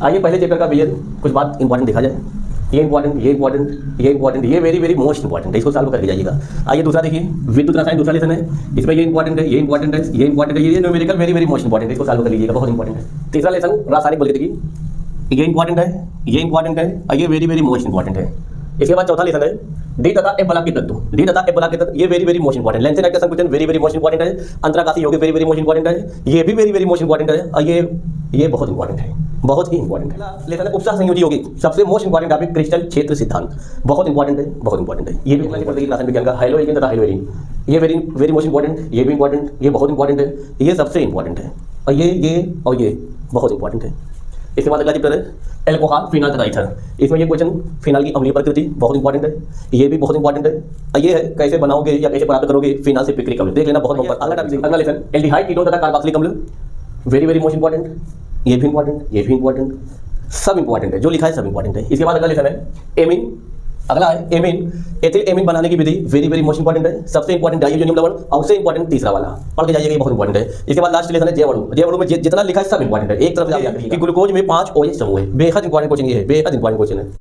आइए पहले चैप्टर का भैया कुछ बात इंपॉर्टेंट देखा जाए। ये इंपॉर्टेंट, ये इंपॉर्टेंट, ये इंपॉर्टेंट, ये वेरी वेरी मोस्ट इंपॉर्टेंट है, इसको सॉल्व करके जाइएगा। आइए दूसरा देखिए, विद्युत रसायन दूसरा लेसन है, इसमें ये इंपॉर्टेंट है, ये इंपॉर्टेंट है, ये इंपॉर्टेंट है, ये numerical very very most important है, इसको सॉल्व कर लीजिएगा, बहुत इंपॉर्टेंट है। तीसरा लेसन रासायनिक बोल के देखिए, ये इंपॉर्टेंट है, ये इंपॉर्टेंट है और ये वेरी वेरी मोस्ट इंपॉर्टेंट है। इसके बाद चौथा लेसन है डी तथा एफ बला के तत्व, डी तथा एफ बला के तत्व, ये very very most important. Lens and संकुचन वेरी वेरी मोस्ट इंपॉर्टेंट है। अंतराकाशी यौगिक वेरी वेरी मोस्ट इंपॉर्टेंट है, ये भी वेरी वेरी मोस्ट इंपॉर्टेंट है और ये बहुत इंपॉर्टेंट है, बहुत ही इंपॉर्टेंट है। लेसन है उपसह संयोजी यौगिक, सबसे मोस्ट इंपॉर्टेंट टॉपिक क्रिस्टल क्षेत्र सिद्धांत, बहुत इंपॉर्टेंट है, बहुत इंपॉर्टेंट है। ये भी रासायनिक विज्ञान का हेलो एल्केन तथा हेलो एरीन, ये वेरी वेरी मोस्ट इंपॉर्टेंट, ये भी इंपॉर्टेंट, ये बहुत इंपॉर्टेंट है, ये सबसे इंपॉर्टेंट है और ये बहुत इंपॉर्टेंट है। इसके बाद अगला चैप्टर है एल्कोहल, फिनाल तथा ईथर। इसमें ये क्वेश्चन फिनाल की अम्लीय प्रकृति बहुत इंपॉर्टेंट है, ये भी बहुत इंपॉर्टेंट है और ये है कैसे बनाओगे या कैसे प्राप्त करोगे फिनाल से पिक्रिक अम्ल, देख लेना बहुत। अगला लेसन एल्डिहाइड कीटोन तथा कार्बोक्सिलिक अम्ल, वेरी वेरी मोस्ट इंपॉर्टेंट, ये भी इंपॉर्टेंट, ये भी इंपॉर्टेंट, सब इंपॉर्टेंट है, जो लिखा है सब इंपॉर्टेंट है। इसके बाद अगला लेसन है एमीन, अगला है एमीन, एथिल एमीन बनाने की विधि वेरी वेरी मोस्ट इंपॉर्टेंट है, सबसे इंपॉर्टेंट डाइज़ोनियम लवण और उससे इंपॉर्टेंट तीसरा वाला पढ़ के जाइएगा, ये बहुत इंपॉर्टेंट है। इसके बाद लास्ट लेसन है जैवअणु, जैवअणु में जितना लिखा है सब इंपॉर्टेंट है। एक तरफ से आप याद रखिए कि ग्लूकोज में 5 OH समूह है, बेहद इंपॉर्टेंट क्वेश्चन ये है, बेहद इंपॉर्टेंट क्वेश्चन है।